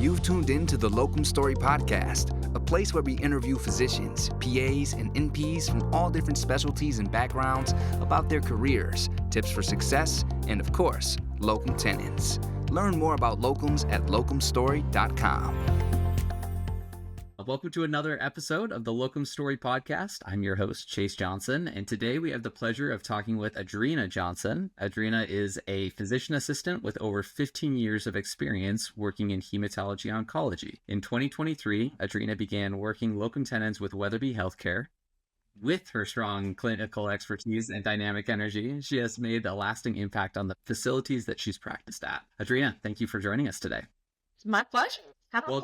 You've tuned in to the Locumstory Podcast, a place where we interview physicians, PAs, and NPs from all different specialties and backgrounds about their careers, tips for success, and of course, locum tenens. Learn more about locums at locumstory.com. Welcome to another episode of the Locumstory Podcast. I'm your host, Chase Johnson, and today we have the pleasure of talking with Adrena Johnson. Adrena is a physician assistant with over 15 years of experience working in hematology oncology. In 2023, Adrena began working locum tenens with Weatherby Healthcare. With her strong clinical expertise and dynamic energy, she has made a lasting impact on the facilities that she's practiced at. Adrena, thank you for joining us today. It's my pleasure. Have a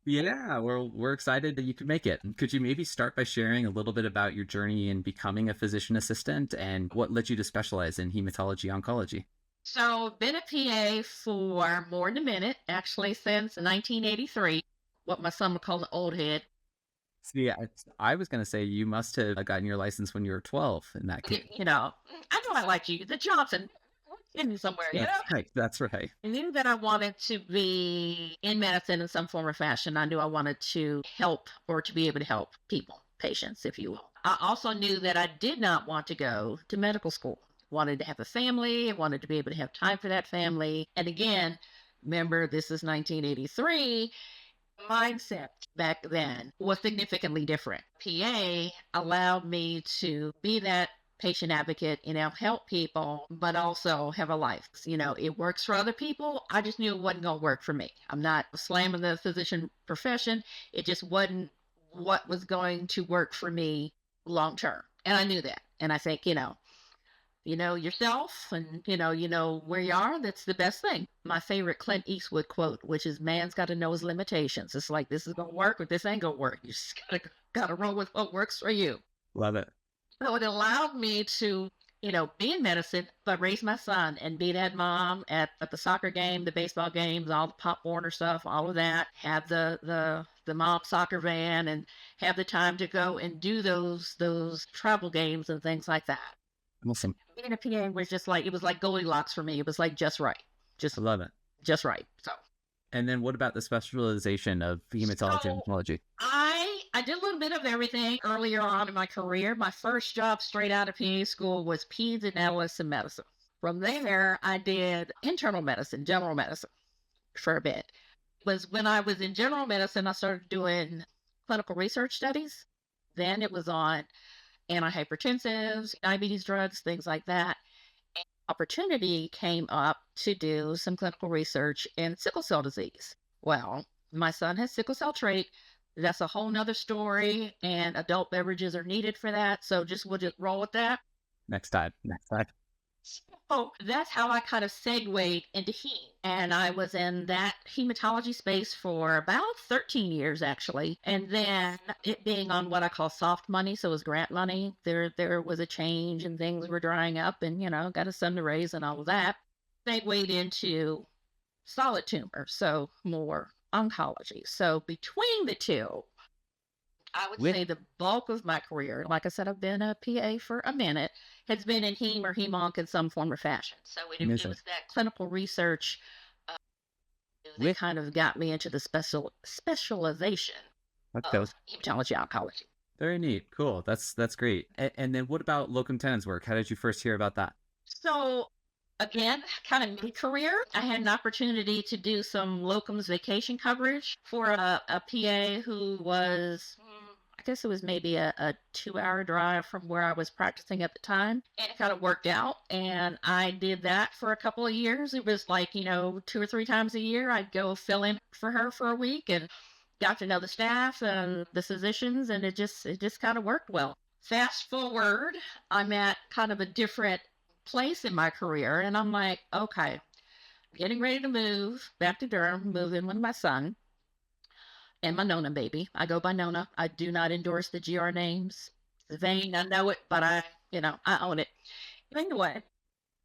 Yeah, we're excited that you could make it. Could you maybe start by sharing a little bit about your journey in becoming a physician assistant and what led you to specialize in hematology oncology? So, been a PA for more than a minute, actually since 1983, what my son would call an old head. See, I was going to say you must have gotten your license when you were 12 in that case. You know, I know I like you, the Johnson. In me somewhere, you know? Right, that's right. I knew that I wanted to be in medicine in some form or fashion. I knew I wanted to help or to be able to help people, patients, if you will. I also knew that I did not want to go to medical school. Wanted to have a family. I wanted to be able to have time for that family. And again, remember, this is 1983. Mindset back then was significantly different. PA allowed me to be that patient advocate, help people, but also have a life. It works for other people. I just knew it wasn't going to work for me. I'm not slamming the physician profession. It just wasn't what was going to work for me long term. And I knew that. And I think, yourself and, where you are, that's the best thing. My favorite Clint Eastwood quote, which is, man's got to know his limitations. It's like, this is going to work or this ain't going to work. You just got to roll with what works for you. Love it. So it allowed me to, be in medicine, but raise my son and be that mom at the soccer game, the baseball games, all the Pop Warner stuff, all of that. Have the mom soccer van and have the time to go and do those travel games and things like that. Awesome. Being a PA was just like, it was like Goldilocks for me. It was like just right. I love it. Just right. So. And then what about the specialization of hematology and oncology? I did a little bit of everything earlier on in my career. My first job straight out of PA school was peds and adolescent medicine. From there, I did internal medicine, general medicine for a bit. It was when I was in general medicine, I started doing clinical research studies. Then it was on antihypertensives, diabetes drugs, things like that. And opportunity came up to do some clinical research in sickle cell disease. Well, my son has sickle cell trait. That's a whole nother story, and adult beverages are needed for that. So we'll just roll with that. Next time. So that's how I kind of segued into heme. And I was in that hematology space for about 13 years, actually. And then it being on what I call soft money, so it was grant money, there was a change and things were drying up and, got a son to raise and all of that. Segued into solid tumor, so more oncology. So between the two, I would say the bulk of my career, like I said, I've been a PA for a minute, has been in heme or heme-onc in some form or fashion. So it was that clinical research that kind of got me into the specialization of hematology oncology. Very neat. Cool. That's great. And then what about locum tenens work? How did you first hear about that? So again, kind of mid-career, I had an opportunity to do some locums vacation coverage for a PA who was, I guess it was maybe a 2-hour drive from where I was practicing at the time. And it kind of worked out. And I did that for a couple of years. It was like, 2 or 3 times a year, I'd go fill in for her for a week and got to know the staff and the physicians. And it just kind of worked well. Fast forward, I'm at kind of a different place in my career, and I'm like, okay, getting ready to move back to Durham, move in with my son and my Nona baby. I go by Nona. I do not endorse the GR names. It's vain, I know it, but I own it. Anyway,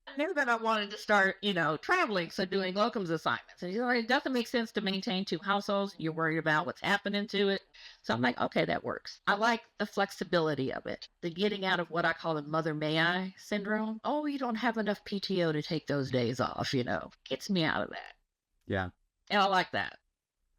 I knew that I wanted to start, traveling, so doing locums assignments. And it doesn't make sense to maintain 2 households. You're worried about what's happening to it. So I'm like, okay, that works. I like the flexibility of it, the getting out of what I call the mother may I syndrome. Oh, you don't have enough PTO to take those days off, gets me out of that. Yeah. And I like that.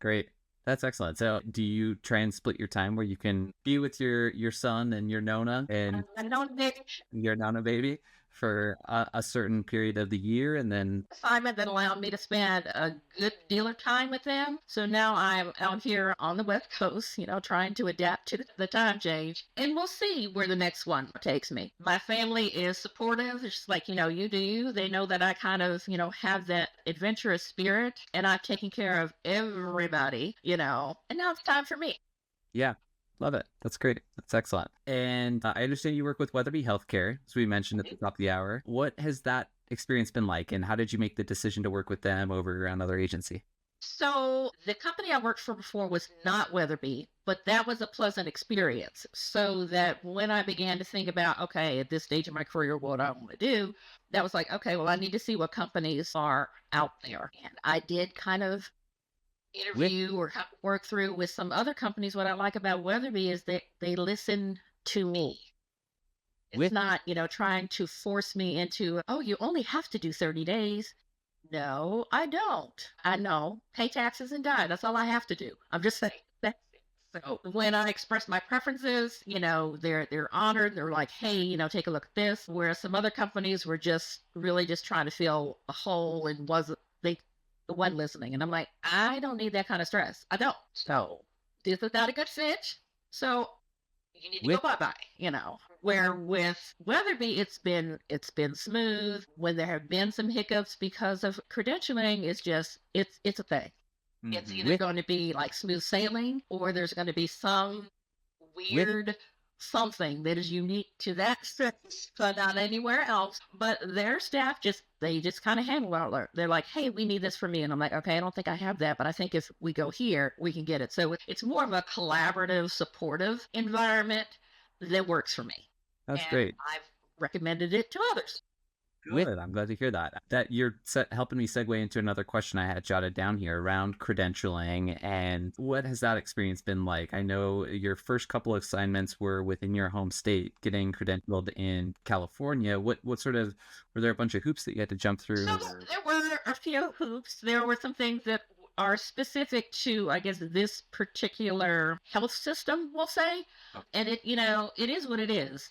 Great. That's excellent. So do you try and split your time where you can be with your son and your Nona and I don't think your Nona baby for a certain period of the year, and then assignment that allowed me to spend a good deal of time with them. So now I'm out here on the West Coast, trying to adapt to the time change. And we'll see where the next one takes me. My family is supportive. It's just like, you do you. They know that I kind of, have that adventurous spirit and I've taken care of everybody, and now it's time for me. yeah, love it. That's great. That's excellent. And I understand you work with Weatherby Healthcare, as we mentioned at the top of the hour. What has that experience been like, and how did you make the decision to work with them over another agency? So the company I worked for before was not Weatherby, but that was a pleasant experience. So that when I began to think about, okay, at this stage of my career, what I want to do, that was like, okay, well, I need to see what companies are out there. And I did kind of interview or work through with some other companies. What I like about Weatherby is that they listen to me. It's not, trying to force me into, oh, you only have to do 30 days. No, I don't. I know. Pay taxes and die. That's all I have to do. I'm just saying. That's it. So when I express my preferences, they're honored. They're like, hey, take a look at this. Whereas some other companies were just really just trying to fill a hole and wasn't listening. And I'm like, I don't need that kind of stress. I don't. So this is not a good fit. So you need to go bye-bye, Where with Weatherby, it's been smooth. When there have been some hiccups because of credentialing, it's a thing. It's either going to be like smooth sailing, or there's going to be some weird something that is unique to that service, but not anywhere else. But their staff they just kind of handle it. They're like, hey, we need this for me. And I'm like, okay, I don't think I have that, but I think if we go here, we can get it. So it's more of a collaborative, supportive environment that works for me. That's great. I've recommended it to others. Good. I'm glad to hear that. That you're helping me segue into another question I had jotted down here around credentialing, and what has that experience been like? I know your first couple of assignments were within your home state, getting credentialed in California. What sort of, were there a bunch of hoops that you had to jump through? So there were a few hoops. There were some things that are specific to, I guess, this particular health system, we'll say. Okay. And it is what it is.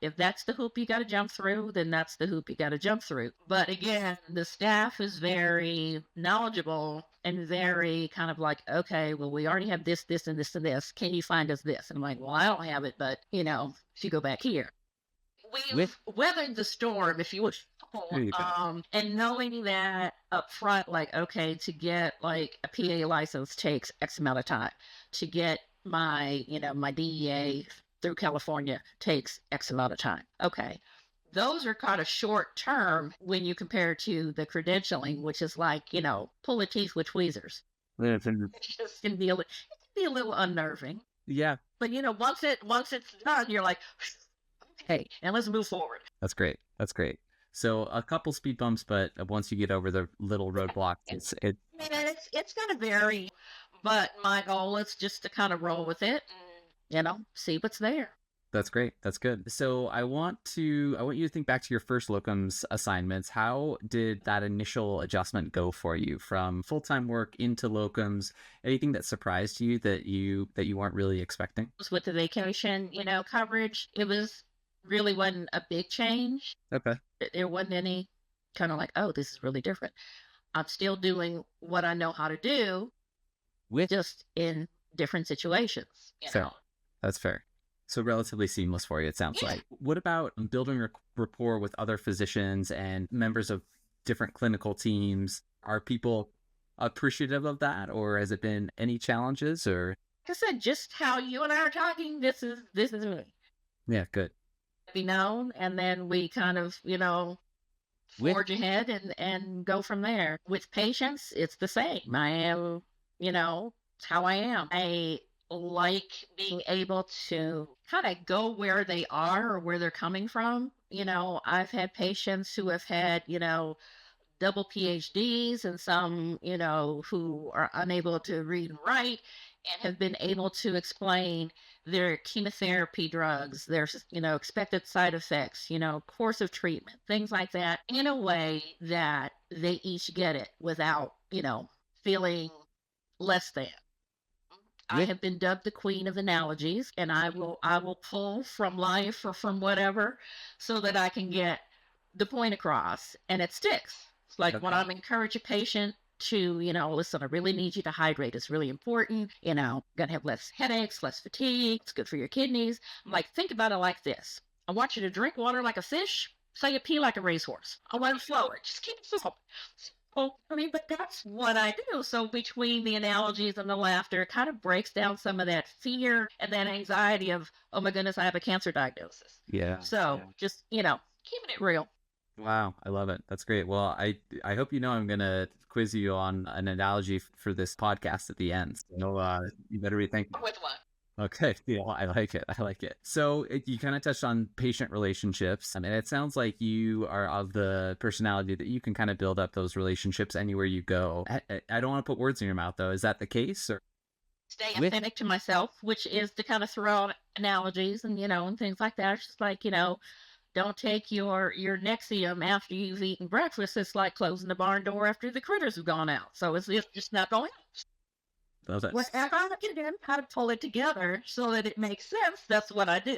If that's the hoop you got to jump through, then that's the hoop you got to jump through. But again, the staff is very knowledgeable and very kind of like, okay, well, we already have this, this, and this, and this. Can you find us this? And I'm like, well, I don't have it, but, if you go back here. We've weathered the storm, if you would. And knowing that up front, like, okay, to get like a PA license takes X amount of time. To get my DEA through California takes X amount of time. Okay. Those are kind of short term when you compare to the credentialing, which is like, pulling teeth with tweezers. It can be a little unnerving. Yeah. But once it's done, you're like, okay, and let's move forward. That's great. So a couple speed bumps, but once you get over the little roadblock, it's going to vary, but my goal is just to kind of roll with it and, see what's there. That's great. That's good. So I want you to think back to your first locums assignments. How did that initial adjustment go for you from full-time work into locums? Anything that surprised you that you weren't really expecting? With the vacation, coverage, really wasn't a big change. Okay. There wasn't any kind of like, oh, this is really different. I'm still doing what I know how to do, just in different situations. So that's fair. So relatively seamless for you, it sounds like. What about building rapport with other physicians and members of different clinical teams? Are people appreciative of that, or has it been any challenges? Or like I said, just how you and I are talking, this is me. Yeah, good. Be known, and then we kind of, forge ahead and go from there. With patients, it's the same. I am, it's how I am. I like being able to kind of go where they are or where they're coming from. I've had patients who have had, double PhDs and some, who are unable to read and write and have been able to explain their chemotherapy drugs, their, expected side effects, course of treatment, things like that, in a way that they each get it without, feeling less than. I have been dubbed the queen of analogies, and I will pull from life or from whatever so that I can get the point across, and it sticks. It's like when I'm encouraging a patient to, listen, I really need you to hydrate. It's really important. Gonna have less headaches, less fatigue. It's good for your kidneys. I'm like, think about it like this. I want you to drink water like a fish. Say you pee like a racehorse. I want to flow it. Just keep it simple. Well, but that's what I do. So between the analogies and the laughter, it kind of breaks down some of that fear and that anxiety of, oh my goodness, I have a cancer diagnosis. Yeah. So just, keeping it real. Wow, I love it. That's great. Well, I hope I'm going to quiz you on an analogy for this podcast at the end. So you better be thinking. With what? Okay. Yeah, I like it. I like it. So you kind of touched on patient relationships. I mean, it sounds like you are of the personality that you can kind of build up those relationships anywhere you go. I don't want to put words in your mouth, though. Is that the case? Or stay authentic to myself, which is to kind of throw out analogies and, and things like that. It's just like, don't take your Nexium after you've eaten breakfast. It's like closing the barn door after the critters have gone out. So it's just not going out. Whatever I can do, how to pull it together so that it makes sense, that's what I do.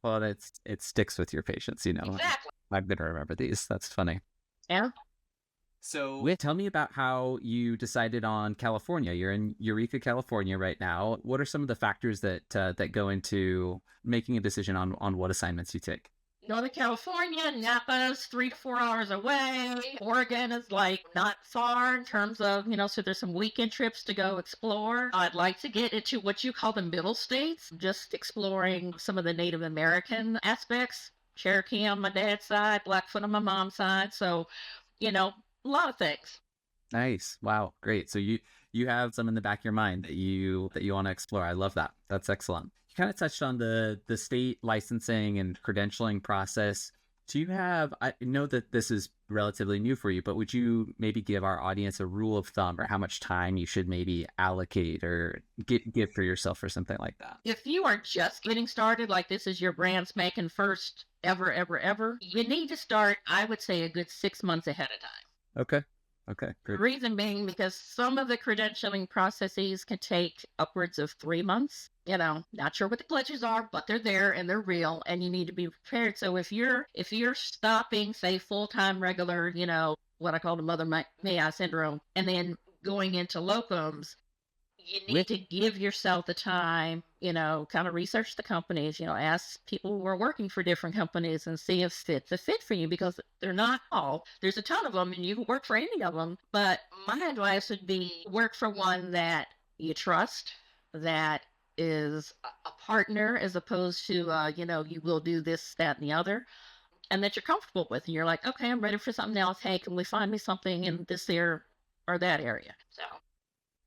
Well, it sticks with your patients, Exactly. I'm going to remember these. That's funny. Yeah. So tell me about how you decided on California. You're in Eureka, California right now. What are some of the factors that go into making a decision on what assignments you take? Northern California, Napa's 3 to 4 hours away. Oregon is like not far in terms of, so there's some weekend trips to go explore. I'd like to get into what you call the middle states, just exploring some of the Native American aspects. Cherokee on my dad's side, Blackfoot on my mom's side. So, a lot of things. Nice. Wow. Great. So you have some in the back of your mind that you want to explore. I love that. That's excellent. Kind of touched on the state licensing and credentialing process. Do you have, I know that this is relatively new for you, but would you maybe give our audience a rule of thumb or how much time you should maybe allocate or give for yourself or something like that? If you are just getting started, like this is your brand spanking first ever, you need to start, I would say, a good 6 months ahead of time. Okay. Okay, great. The reason being because some of the credentialing processes can take upwards of 3 months. Not sure what the glitches are, but they're there and they're real and you need to be prepared. So if you're stopping, say, full-time regular, what I call the mother may I syndrome, and then going into locums, you need to give yourself the time, kind of research the companies, ask people who are working for different companies and see if it's a fit for you because they're not all. There's a ton of them and you can work for any of them. But my advice would be work for one that you trust, that is a partner as opposed to, you will do this, that, and the other, and that you're comfortable with. And you're like, okay, I'm ready for something else. Hey, can we find me something in this here or that area? So.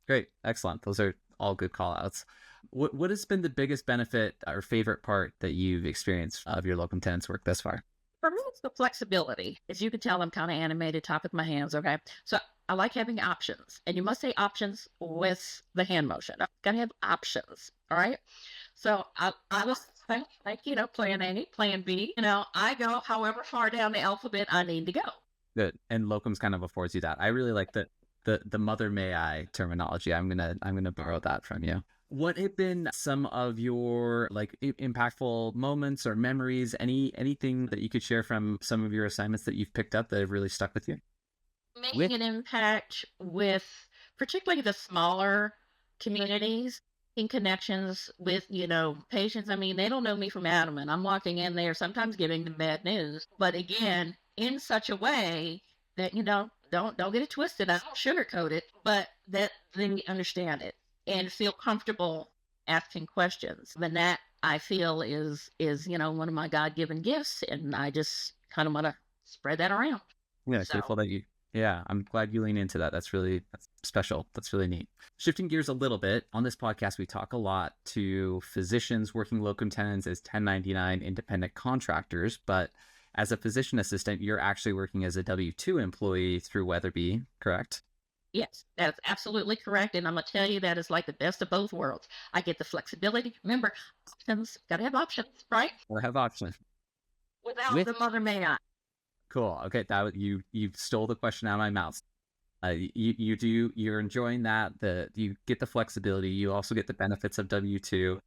Great. Excellent. Those are all good call outs. What has been the biggest benefit or favorite part that you've experienced of your locum tenens work thus far? For me, it's the flexibility. As you can tell, I'm kind of animated, top with my hands, okay? So I like having options. And you must say options with the hand motion. I've got to have options, all right? So I was like, plan A, plan B. I go however far down the alphabet I need to go. Good. And locums kind of affords you that. I really like the mother may I terminology. I'm gonna borrow that from you. What have been some of your impactful moments or memories? Anything that you could share from some of your assignments that you've picked up that have really stuck with you? Making an impact with particularly the smaller communities, in connections with, patients. I mean, they don't know me from Adam, and I'm walking in there sometimes giving them bad news. But again, in such a way that, don't get it twisted. I don't sugarcoat it, but that they understand it and feel comfortable asking questions. And that I feel is one of my God-given gifts, and I just kind of want to spread that around. Yeah, grateful that you. Yeah, I'm glad you lean into that. That's special. That's really neat. Shifting gears a little bit, on this podcast, we talk a lot to physicians working locum tenens as 1099 independent contractors, but as a physician assistant, you're actually working as a W-2 employee through Weatherby, correct? Yes, that's absolutely correct. And I'm going to tell you that is like the best of both worlds. I get the flexibility. Remember, options, got to have options, right? Gotta have options. Without the mother may I. Cool. Okay, you stole the question out of my mouth. You're enjoying that. You get the flexibility. You also get the benefits of W-2.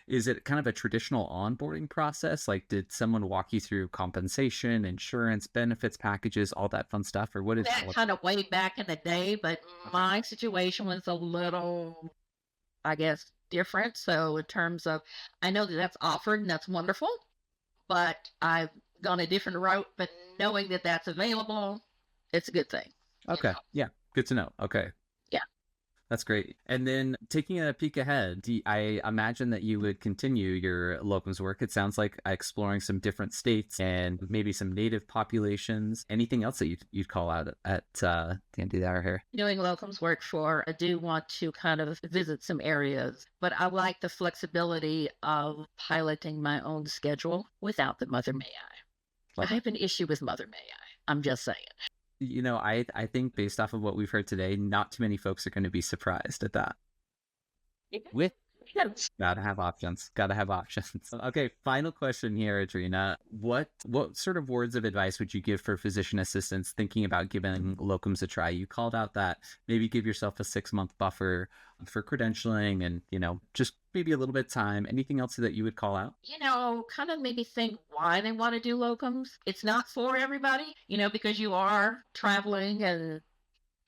Is it kind of a traditional onboarding process? Like, did someone walk you through compensation, insurance, benefits packages, all that fun stuff? Or what is That kind of way back in the day, but my situation was a little, I guess, different. So in terms of, I know that that's offered and that's wonderful, but I've gone a different route, but knowing that that's available, it's a good thing. Okay. Yeah. Good to know. Okay. Yeah. That's great. And then taking a peek ahead, I imagine that you would continue your locums work. It sounds like exploring some different states and maybe some native populations. Anything else that you'd call out at the end of the hour here? Doing locums work I do want to kind of visit some areas, but I like the flexibility of piloting my own schedule without the mother may I. I have an issue with mother may I. I'm just saying. I think based off of what we've heard today, not too many folks are going to be surprised at that. With Gotta have options. Okay, final question here, Adrena. What sort of words of advice would you give for physician assistants thinking about giving locums a try? You called out that maybe give yourself a 6-month buffer for credentialing and, just maybe a little bit of time. Anything else that you would call out? Kind of maybe think why they want to do locums. It's not for everybody, because you are traveling and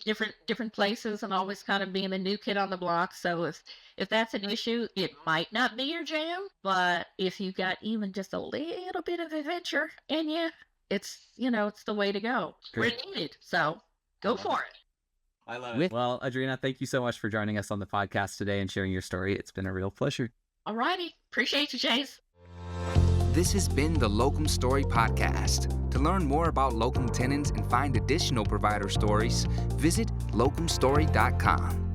different places and always kind of being a new kid on the block. So if that's an issue, it might not be your jam, but if you got even just a little bit of adventure in you, it's the way to go. Great. We're needed, so go for it. I love it. Well, Adrena, thank you so much for joining us on the podcast today and sharing your story. It's been a real pleasure. All righty. Appreciate you, Chase. This has been the Locumstory Podcast. To learn more about locum tenens and find additional provider stories, visit locumstory.com.